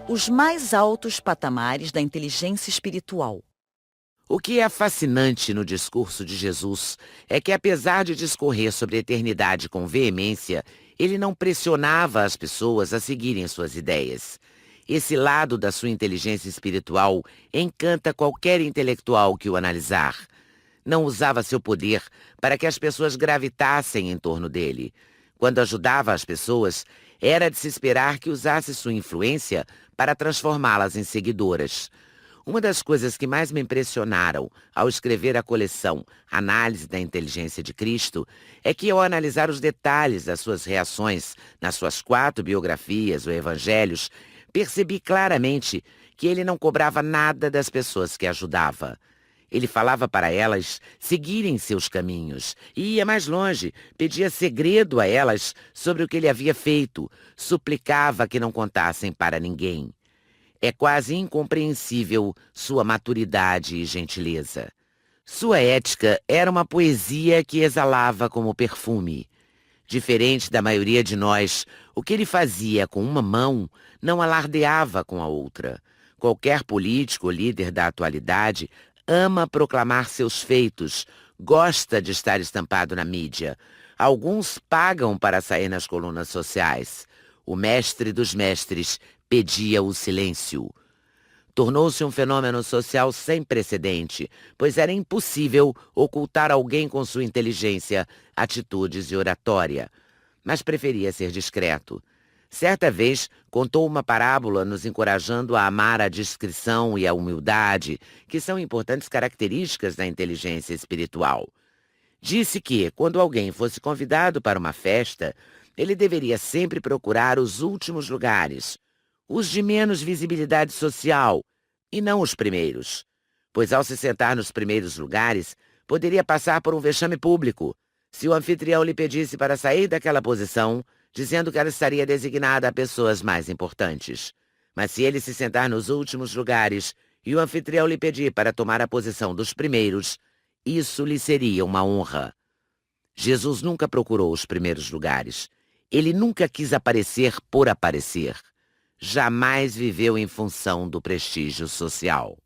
Os mais altos patamares da inteligência espiritual. O que é fascinante no discurso de Jesus é que, apesar de discorrer sobre a eternidade com veemência, ele não pressionava as pessoas a seguirem suas ideias. Esse lado da sua inteligência espiritual encanta qualquer intelectual que o analisar. Não usava seu poder para que as pessoas gravitassem em torno dele. Quando ajudava as pessoas, era de se esperar que usasse sua influência para transformá-las em seguidoras. Uma das coisas que mais me impressionaram ao escrever a coleção Análise da Inteligência de Cristo é que, ao analisar os detalhes das suas reações nas suas 4 biografias ou evangelhos, percebi claramente que ele não cobrava nada das pessoas que ajudava. Ele falava para elas seguirem seus caminhos e ia mais longe, pedia segredo a elas sobre o que ele havia feito, suplicava que não contassem para ninguém. É quase incompreensível sua maturidade e gentileza. Sua ética era uma poesia que exalava como perfume. Diferente da maioria de nós, o que ele fazia com uma mão não alardeava com a outra. Qualquer político ou líder da atualidade ama proclamar seus feitos, gosta de estar estampado na mídia. Alguns pagam para sair nas colunas sociais. O mestre dos mestres pedia o silêncio. Tornou-se um fenômeno social sem precedente, pois era impossível ocultar alguém com sua inteligência, atitudes e oratória. Mas preferia ser discreto. Certa vez, contou uma parábola nos encorajando a amar a discrição e a humildade, que são importantes características da inteligência espiritual. Disse que, quando alguém fosse convidado para uma festa, ele deveria sempre procurar os últimos lugares, os de menos visibilidade social, e não os primeiros, pois ao se sentar nos primeiros lugares, poderia passar por um vexame público, se o anfitrião lhe pedisse para sair daquela posição, dizendo que ela estaria designada a pessoas mais importantes. Mas se ele se sentar nos últimos lugares e o anfitrião lhe pedir para tomar a posição dos primeiros, isso lhe seria uma honra. Jesus nunca procurou os primeiros lugares. Ele nunca quis aparecer por aparecer. Jamais viveu em função do prestígio social.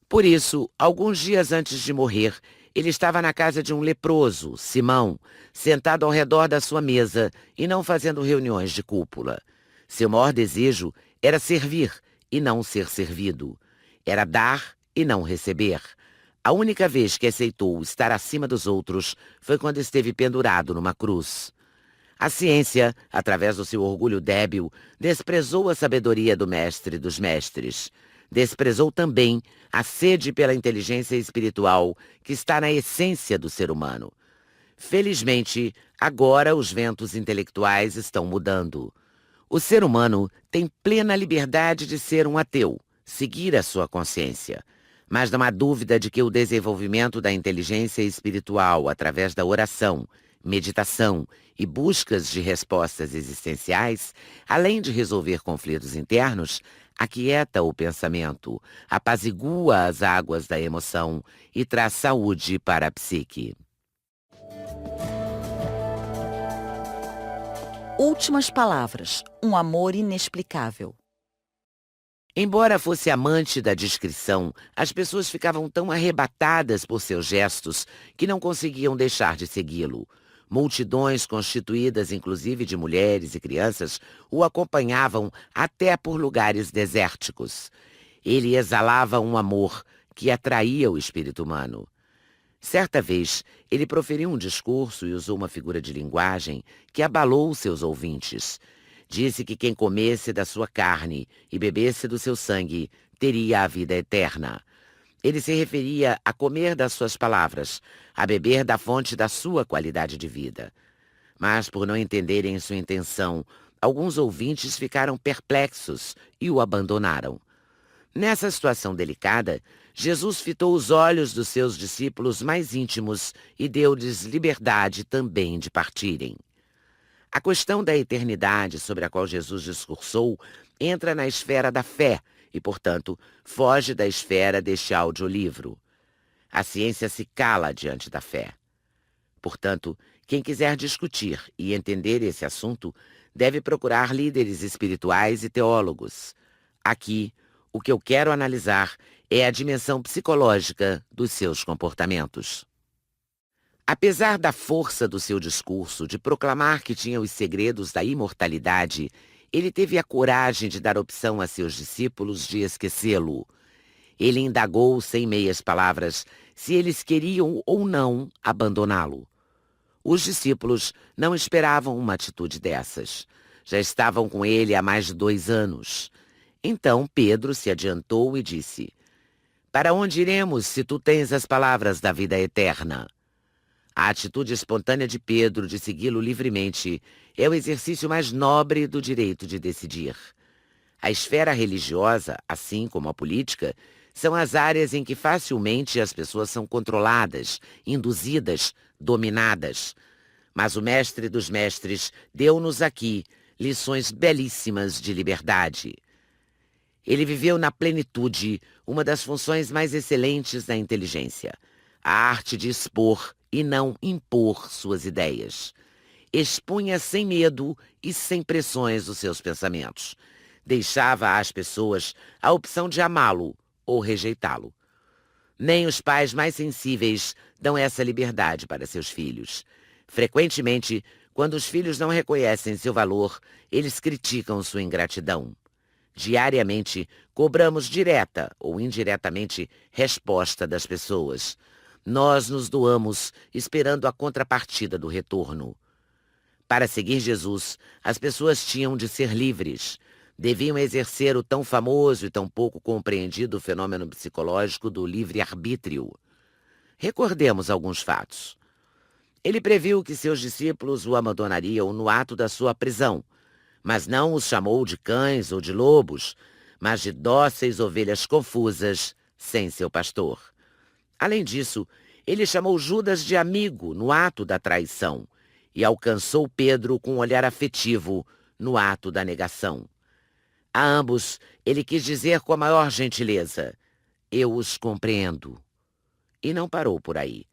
Por isso, alguns dias antes de morrer, ele estava na casa de um leproso, Simão, sentado ao redor da sua mesa e não fazendo reuniões de cúpula. Seu maior desejo era servir e não ser servido. Era dar e não receber. A única vez que aceitou estar acima dos outros foi quando esteve pendurado numa cruz. A ciência, através do seu orgulho débil, desprezou a sabedoria do mestre dos mestres. Desprezou também a sede pela inteligência espiritual que está na essência do ser humano. Felizmente, agora os ventos intelectuais estão mudando. O ser humano tem plena liberdade de ser um ateu, seguir a sua consciência. Mas não há dúvida de que o desenvolvimento da inteligência espiritual através da oração, meditação e buscas de respostas existenciais, além de resolver conflitos internos, aquieta o pensamento, apazigua as águas da emoção e traz saúde para a psique. Últimas palavras. Um amor inexplicável. Embora fosse amante da discrição, as pessoas ficavam tão arrebatadas por seus gestos que não conseguiam deixar de segui-lo. Multidões, constituídas inclusive de mulheres e crianças, o acompanhavam até por lugares desérticos. Ele exalava um amor que atraía o espírito humano. Certa vez, ele proferiu um discurso e usou uma figura de linguagem que abalou seus ouvintes. Disse que quem comesse da sua carne e bebesse do seu sangue teria a vida eterna. Ele se referia a comer das suas palavras, a beber da fonte da sua qualidade de vida. Mas, por não entenderem sua intenção, alguns ouvintes ficaram perplexos e o abandonaram. Nessa situação delicada, Jesus fitou os olhos dos seus discípulos mais íntimos e deu-lhes liberdade também de partirem. A questão da eternidade sobre a qual Jesus discursou entra na esfera da fé e, portanto, foge da esfera deste audiolivro. A ciência se cala diante da fé. Portanto, quem quiser discutir e entender esse assunto deve procurar líderes espirituais e teólogos. Aqui, o que eu quero analisar é a dimensão psicológica dos seus comportamentos. Apesar da força do seu discurso de proclamar que tinha os segredos da imortalidade, ele teve a coragem de dar opção a seus discípulos de esquecê-lo. Ele indagou sem meias palavras se eles queriam ou não abandoná-lo. Os discípulos não esperavam uma atitude dessas. Já estavam com ele há mais de 2 anos. Então Pedro se adiantou e disse: "Para onde iremos se tu tens as palavras da vida eterna?" A atitude espontânea de Pedro de segui-lo livremente é o exercício mais nobre do direito de decidir. A esfera religiosa, assim como a política, são as áreas em que facilmente as pessoas são controladas, induzidas, dominadas. Mas o Mestre dos Mestres deu-nos aqui lições belíssimas de liberdade. Ele viveu na plenitude uma das funções mais excelentes da inteligência, a arte de expor e não impor suas ideias. Expunha sem medo e sem pressões os seus pensamentos. Deixava às pessoas a opção de amá-lo ou rejeitá-lo. Nem os pais mais sensíveis dão essa liberdade para seus filhos. Frequentemente, quando os filhos não reconhecem seu valor, eles criticam sua ingratidão. Diariamente, cobramos direta ou indiretamente resposta das pessoas. Nós nos doamos esperando a contrapartida do retorno. Para seguir Jesus, as pessoas tinham de ser livres. Deviam exercer o tão famoso e tão pouco compreendido fenômeno psicológico do livre-arbítrio. Recordemos alguns fatos. Ele previu que seus discípulos o abandonariam no ato da sua prisão, mas não os chamou de cães ou de lobos, mas de dóceis ovelhas confusas, sem seu pastor. Além disso, ele chamou Judas de amigo no ato da traição e alcançou Pedro com um olhar afetivo no ato da negação. A ambos, ele quis dizer com a maior gentileza: "Eu os compreendo." E não parou por aí.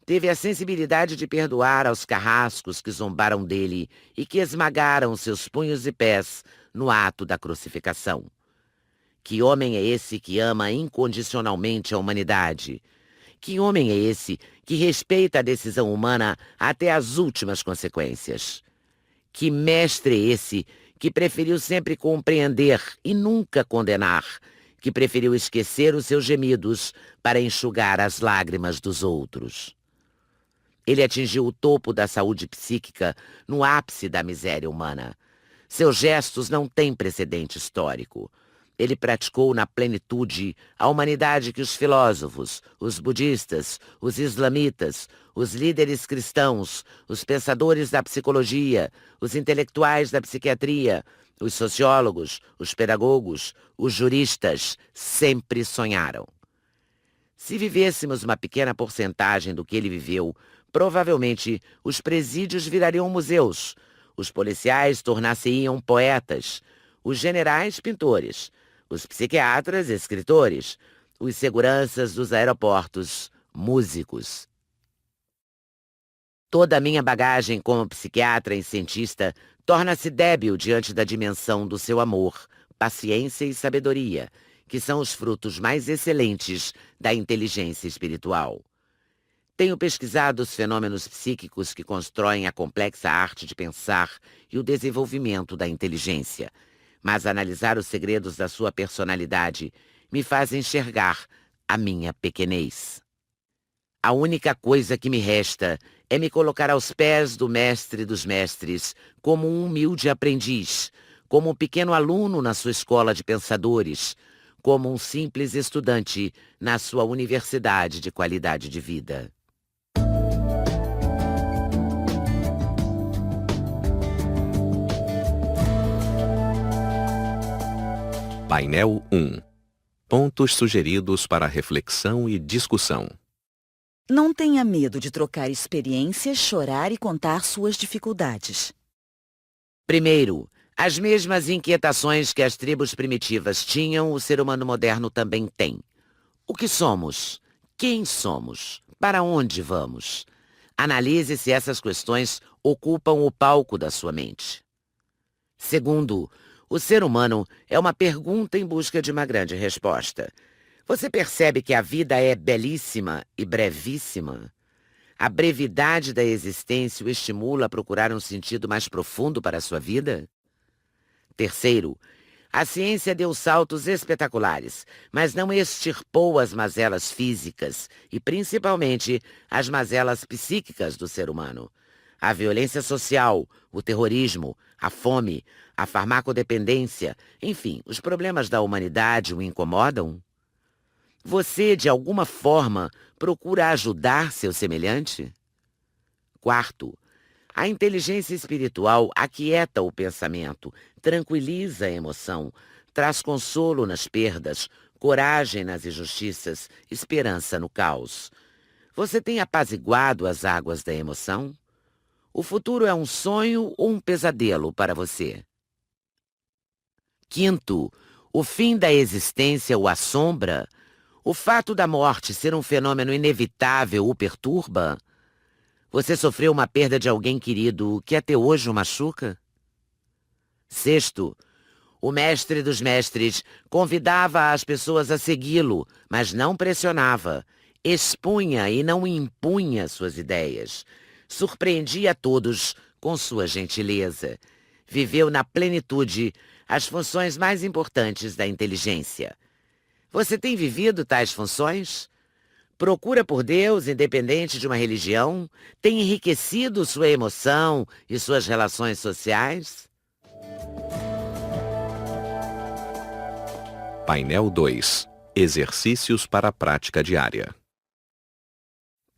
Teve a sensibilidade de perdoar aos carrascos que zombaram dele e que esmagaram seus punhos e pés no ato da crucificação. Que homem é esse que ama incondicionalmente a humanidade? Que homem é esse que respeita a decisão humana até as últimas consequências? Que mestre é esse que preferiu sempre compreender e nunca condenar, que preferiu esquecer os seus gemidos para enxugar as lágrimas dos outros? Ele atingiu o topo da saúde psíquica no ápice da miséria humana. Seus gestos não têm precedente histórico. Ele praticou na plenitude a humanidade que os filósofos, os budistas, os islamitas, os líderes cristãos, os pensadores da psicologia, os intelectuais da psiquiatria, os sociólogos, os pedagogos, os juristas sempre sonharam. Se vivêssemos uma pequena porcentagem do que ele viveu, provavelmente os presídios virariam museus, os policiais tornar-se-iam poetas, os generais pintores, os psiquiatras escritores, os seguranças dos aeroportos músicos. Toda a minha bagagem como psiquiatra e cientista torna-se débil diante da dimensão do seu amor, paciência e sabedoria, que são os frutos mais excelentes da inteligência espiritual. Tenho pesquisado os fenômenos psíquicos que constroem a complexa arte de pensar e o desenvolvimento da inteligência, mas analisar os segredos da sua personalidade me faz enxergar a minha pequenez. A única coisa que me resta é me colocar aos pés do Mestre dos Mestres como um humilde aprendiz, como um pequeno aluno na sua escola de pensadores, como um simples estudante na sua universidade de qualidade de vida. Painel 1. Pontos sugeridos para reflexão e discussão. Não tenha medo de trocar experiências, chorar e contar suas dificuldades. Primeiro, as mesmas inquietações que as tribos primitivas tinham, o ser humano moderno também tem. O que somos? Quem somos? Para onde vamos? Analise se essas questões ocupam o palco da sua mente. Segundo, O ser humano é uma pergunta em busca de uma grande resposta. Você percebe que a vida é belíssima e brevíssima? A brevidade da existência o estimula a procurar um sentido mais profundo para a sua vida? Terceiro, a ciência deu saltos espetaculares, mas não extirpou as mazelas físicas e, principalmente, as mazelas psíquicas do ser humano. A violência social, o terrorismo, a fome, a farmacodependência, enfim, os problemas da humanidade o incomodam? Você, de alguma forma, procura ajudar seu semelhante? Quarto, a inteligência espiritual aquieta o pensamento, tranquiliza a emoção, traz consolo nas perdas, coragem nas injustiças, esperança no caos. Você tem apaziguado as águas da emoção? O futuro é um sonho ou um pesadelo para você? Quinto, o fim da existência o assombra? O fato da morte ser um fenômeno inevitável o perturba? Você sofreu uma perda de alguém querido que até hoje o machuca? Sexto, o mestre dos mestres convidava as pessoas a segui-lo, mas não pressionava. Expunha e não impunha suas ideias. Surpreendia a todos com sua gentileza. Viveu na plenitude as funções mais importantes da inteligência. Você tem vivido tais funções? Procura por Deus, independente de uma religião? Tem enriquecido sua emoção e suas relações sociais? Painel 2. Exercícios para a prática diária.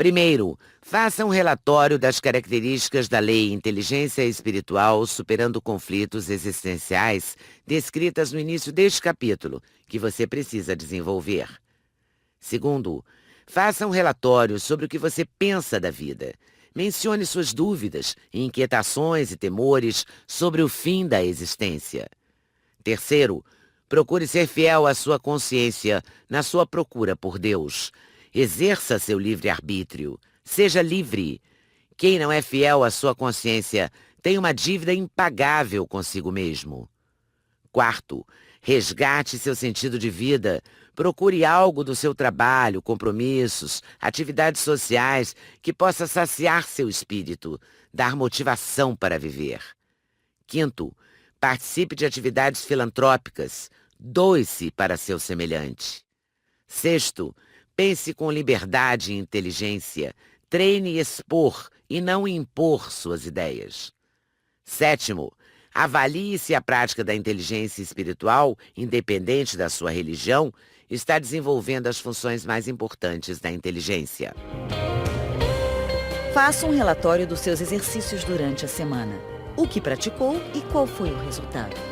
Primeiro, faça um relatório das características da lei Inteligência Espiritual Superando Conflitos Existenciais descritas no início deste capítulo, que você precisa desenvolver. Segundo, faça um relatório sobre o que você pensa da vida. Mencione suas dúvidas, inquietações e temores sobre o fim da existência. Terceiro, procure ser fiel à sua consciência na sua procura por Deus. Exerça seu livre-arbítrio. Seja livre. Quem não é fiel à sua consciência tem uma dívida impagável consigo mesmo. Quarto, resgate seu sentido de vida. Procure algo do seu trabalho, compromissos, atividades sociais que possa saciar seu espírito, dar motivação para viver. Quinto, participe de atividades filantrópicas. Doe-se para seu semelhante. Sexto, pense com liberdade e inteligência. Treine expor e não impor suas ideias. Sétimo, avalie se a prática da inteligência espiritual, independente da sua religião, está desenvolvendo as funções mais importantes da inteligência. Faça um relatório dos seus exercícios durante a semana. O que praticou e qual foi o resultado.